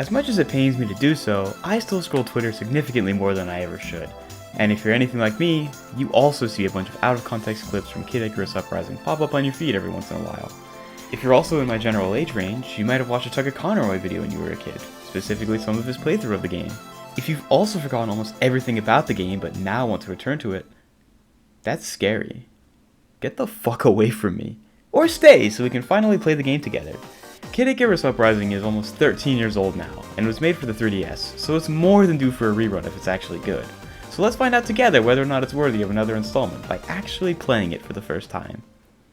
As much as it pains me to do so, I still scroll Twitter significantly more than I ever should. And if you're anything like me, you also see a bunch of out-of-context clips from Kid Icarus Uprising pop up on your feed every once in a while. If you're also in my general age range, you might have watched a Tucker Conroy video when you were a kid, specifically some of his playthrough of the game. If you've also forgotten almost everything about the game but now want to return to it, that's scary. Get the fuck away from me. Or stay so we can finally play the game together. Kid Icarus Uprising is almost 13 years old now, and was made for the 3DS, so it's more than due for a rerun if it's actually good. So let's find out together whether or not it's worthy of another installment by actually playing it for the first time.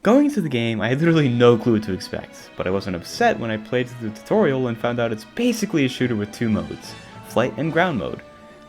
Going into the game, I had literally no clue what to expect, but I wasn't upset when I played through the tutorial and found out it's basically a shooter with two modes, flight and ground mode.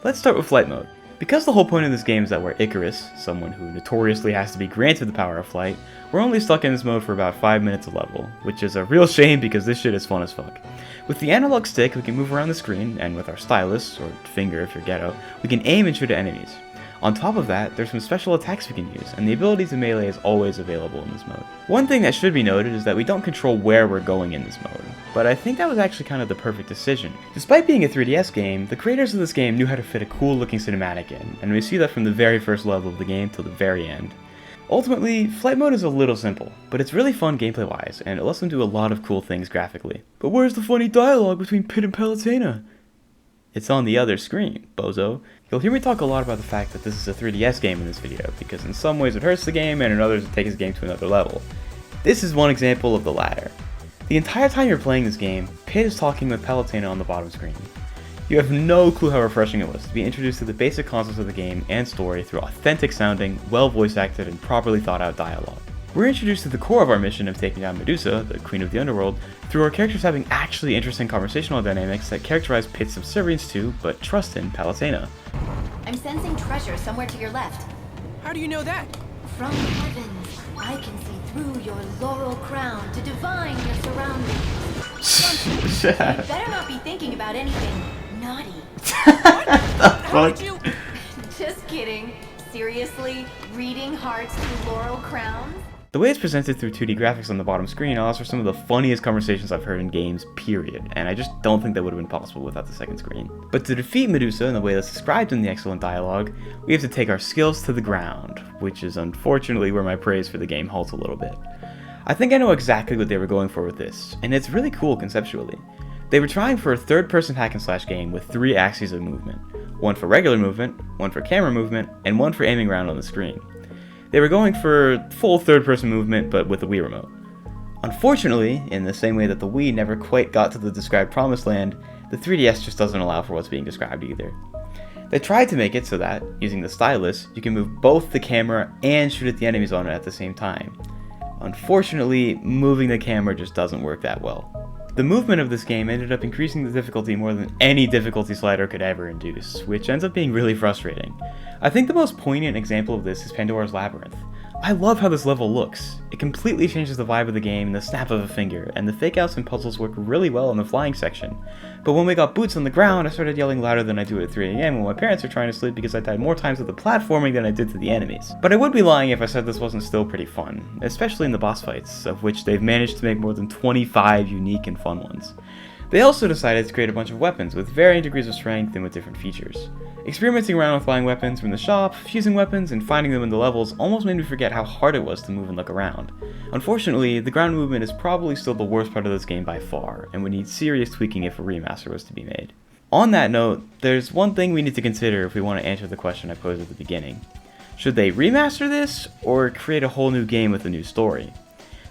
Let's start with flight mode. Because the whole point of this game is that we're Icarus, someone who notoriously has to be granted the power of flight, we're only stuck in this mode for about 5 minutes a level, which is a real shame because this shit is fun as fuck. With the analog stick, we can move around the screen, and with our stylus, or finger if you're ghetto, we can aim and shoot at enemies. On top of that, there's some special attacks we can use, and the ability to melee is always available in this mode. One thing that should be noted is that we don't control where we're going in this mode, but I think that was actually kind of the perfect decision. Despite being a 3DS game, the creators of this game knew how to fit a cool looking cinematic in, and we see that from the very first level of the game till the very end. Ultimately, flight mode is a little simple, but it's really fun gameplay wise, and it lets them do a lot of cool things graphically. But where's the funny dialogue between Pit and Palutena? It's on the other screen, bozo. You'll hear me talk a lot about the fact that this is a 3DS game in this video, because in some ways it hurts the game, and in others it takes the game to another level. This is one example of the latter. The entire time you're playing this game, Pit is talking with Palutena on the bottom screen. You have no clue how refreshing it was to be introduced to the basic concepts of the game and story through authentic sounding, well voice acted, and properly thought out dialogue. We're introduced to the core of our mission of taking down Medusa, the queen of the underworld, through our characters having actually interesting conversational dynamics that characterize Pit's subservience to, but trust in, Palutena. I'm sensing treasure somewhere to your left. How do you know that? From the heavens, I can see through your laurel crown to divine your surroundings. You better not be thinking about anything naughty. How would you? Just kidding. Seriously? Reading hearts through laurel crowns? The way it's presented through 2D graphics on the bottom screen allows for some of the funniest conversations I've heard in games, period, and I just don't think that would have been possible without the second screen. But to defeat Medusa in the way that's described in the excellent dialogue, we have to take our skills to the ground, which is unfortunately where my praise for the game halts a little bit. I think I know exactly what they were going for with this, and it's really cool conceptually. They were trying for a third-person hack-and-slash game with 3 axes of movement. One for regular movement, one for camera movement, and one for aiming around on the screen. They were going for full third-person movement, but with the Wii remote. Unfortunately, in the same way that the Wii never quite got to the described promised land, the 3DS just doesn't allow for what's being described either. They tried to make it so that, using the stylus, you can move both the camera and shoot at the enemies on it at the same time. Unfortunately, moving the camera just doesn't work that well. The movement of this game ended up increasing the difficulty more than any difficulty slider could ever induce, which ends up being really frustrating. I think the most poignant example of this is Pandora's Labyrinth. I love how this level looks. It completely changes the vibe of the game in the snap of a finger, and the fake outs and puzzles work really well in the flying section. But when we got boots on the ground, I started yelling louder than I do at 3 AM when my parents are trying to sleep because I died more times with the platforming than I did to the enemies. But I would be lying if I said this wasn't still pretty fun, especially in the boss fights, of which they've managed to make more than 25 unique and fun ones. They also decided to create a bunch of weapons with varying degrees of strength and with different features. Experimenting around with buying weapons from the shop, fusing weapons, and finding them in the levels almost made me forget how hard it was to move and look around. Unfortunately, the ground movement is probably still the worst part of this game by far, and would need serious tweaking if a remaster was to be made. On that note, there's one thing we need to consider if we want to answer the question I posed at the beginning. Should they remaster this, or create a whole new game with a new story?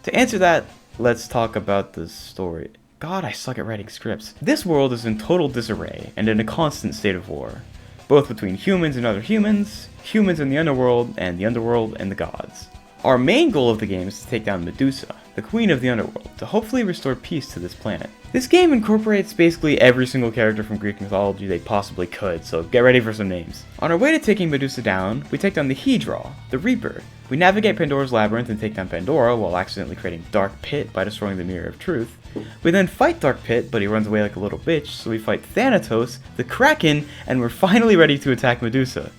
To answer that, let's talk about the story. God, I suck at writing scripts. This world is in total disarray, and in a constant state of war. Both between humans and other humans, humans in the underworld and the gods. Our main goal of the game is to take down Medusa, the queen of the underworld, to hopefully restore peace to this planet. This game incorporates basically every single character from Greek mythology they possibly could, so get ready for some names. On our way to taking Medusa down, we take down the Hedra, the Reaper. We navigate Pandora's Labyrinth and take down Pandora while accidentally creating Dark Pit by destroying the Mirror of Truth. We then fight Dark Pit, but he runs away like a little bitch, so we fight Thanatos, the Kraken, and we're finally ready to attack Medusa.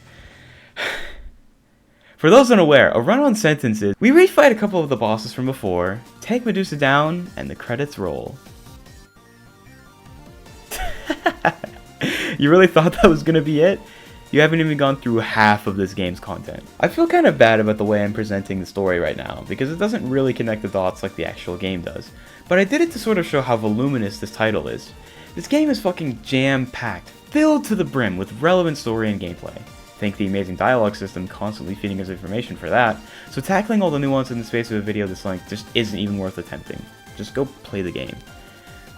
For those unaware, a run-on sentence is, we refight a couple of the bosses from before, take Medusa down, and the credits roll. You really thought that was gonna be it? You haven't even gone through half of this game's content. I feel kind of bad about the way I'm presenting the story right now, because it doesn't really connect the dots like the actual game does. But I did it to sort of show how voluminous this title is. This game is fucking jam-packed, filled to the brim with relevant story and gameplay. Thank the amazing dialogue system constantly feeding us information for that, so tackling all the nuance in the space of a video this length just isn't even worth attempting. Just go play the game.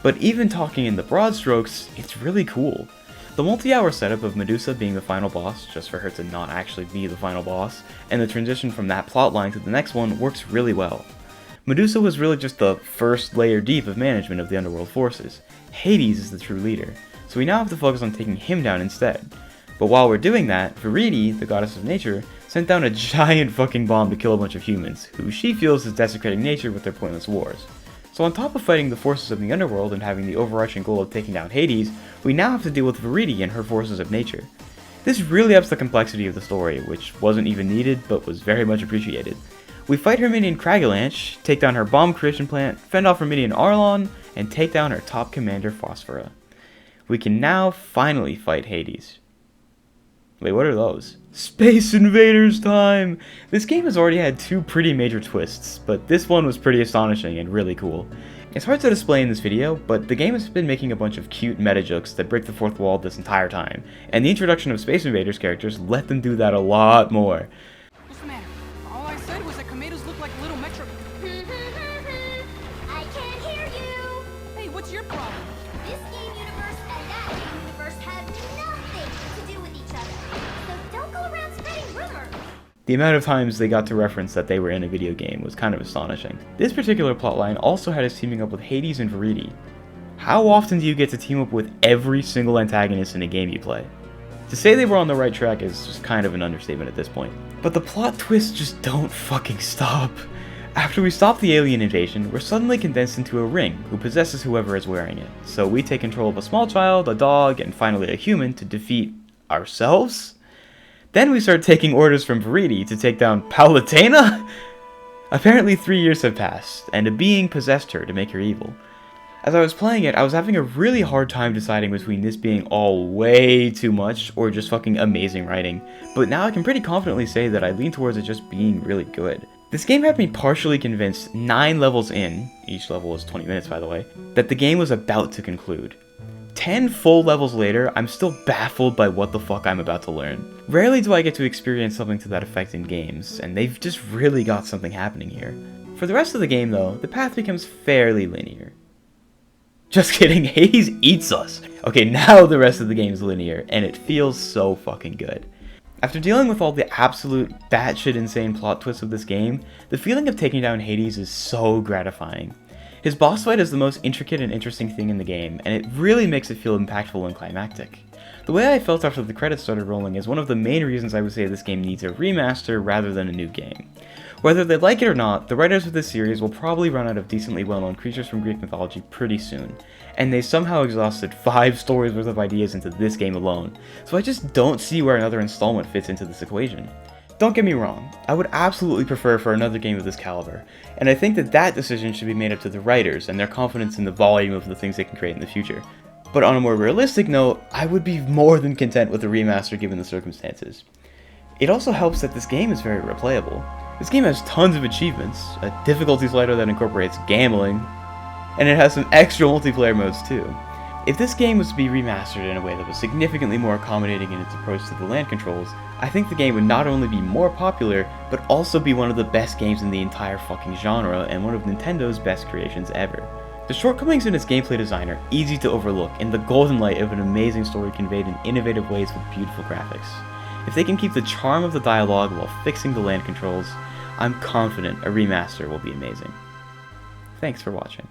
But even talking in the broad strokes, it's really cool. The multi-hour setup of Medusa being the final boss, just for her to not actually be the final boss, and the transition from that plotline to the next one works really well. Medusa was really just the first layer deep of management of the underworld forces. Hades is the true leader, so we now have to focus on taking him down instead. But while we're doing that, Viridi, the goddess of nature, sent down a giant fucking bomb to kill a bunch of humans, who she feels is desecrating nature with their pointless wars. So on top of fighting the forces of the underworld and having the overarching goal of taking down Hades, we now have to deal with Viridi and her forces of nature. This really ups the complexity of the story, which wasn't even needed, but was very much appreciated. We fight her minion Kragolanch, take down her bomb creation plant, fend off her minion Arlon, and take down her top commander Phosphora. We can now finally fight Hades. Wait, what are those? Space Invaders time! This game has already had two pretty major twists, but this one was pretty astonishing and really cool. It's hard to display in this video, but the game has been making a bunch of cute meta jokes that break the fourth wall this entire time, and the introduction of Space Invaders characters let them do that a lot more. What's the matter? All I said was that tomatoes look like little metro. I can't hear you! Hey, what's your problem? This game universe and that game universe have nothing to do with each other. So don't go around spreading rumors. The amount of times they got to reference that they were in a video game was kind of astonishing. This particular plotline also had us teaming up with Hades and Viridi. How often do you get to team up with every single antagonist in a game you play? To say they were on the right track is just kind of an understatement at this point. But the plot twists just don't fucking stop. After we stop the alien invasion, we're suddenly condensed into a ring who possesses whoever is wearing it. So we take control of a small child, a dog, and finally a human to defeat ourselves? Then we start taking orders from Viridi to take down Palutena? Apparently 3 years have passed, and a being possessed her to make her evil. As I was playing it, I was having a really hard time deciding between this being all way too much or just fucking amazing writing, but now I can pretty confidently say that I lean towards it just being really good. This game had me partially convinced 9 levels in, each level was 20 minutes by the way, that the game was about to conclude. 10 full levels later, I'm still baffled by what the fuck I'm about to learn. Rarely do I get to experience something to that effect in games, and they've just really got something happening here. For the rest of the game though, the path becomes fairly linear. Just kidding, Hades eats us! Okay, now the rest of the game is linear, and it feels so fucking good. After dealing with all the absolute batshit insane plot twists of this game, the feeling of taking down Hades is so gratifying. His boss fight is the most intricate and interesting thing in the game, and it really makes it feel impactful and climactic. The way I felt after the credits started rolling is one of the main reasons I would say this game needs a remaster rather than a new game. Whether they like it or not, the writers of this series will probably run out of decently well-known creatures from Greek mythology pretty soon, and they somehow exhausted 5 stories worth of ideas into this game alone, so I just don't see where another installment fits into this equation. Don't get me wrong, I would absolutely prefer for another game of this caliber, and I think that decision should be made up to the writers and their confidence in the volume of the things they can create in the future. But on a more realistic note, I would be more than content with a remaster given the circumstances. It also helps that this game is very replayable. This game has tons of achievements, a difficulty slider that incorporates gambling, and it has some extra multiplayer modes too. If this game was to be remastered in a way that was significantly more accommodating in its approach to the land controls, I think the game would not only be more popular, but also be one of the best games in the entire fucking genre and one of Nintendo's best creations ever. The shortcomings in its gameplay design are easy to overlook in the golden light of an amazing story conveyed in innovative ways with beautiful graphics. If they can keep the charm of the dialogue while fixing the land controls, I'm confident a remaster will be amazing. Thanks for watching.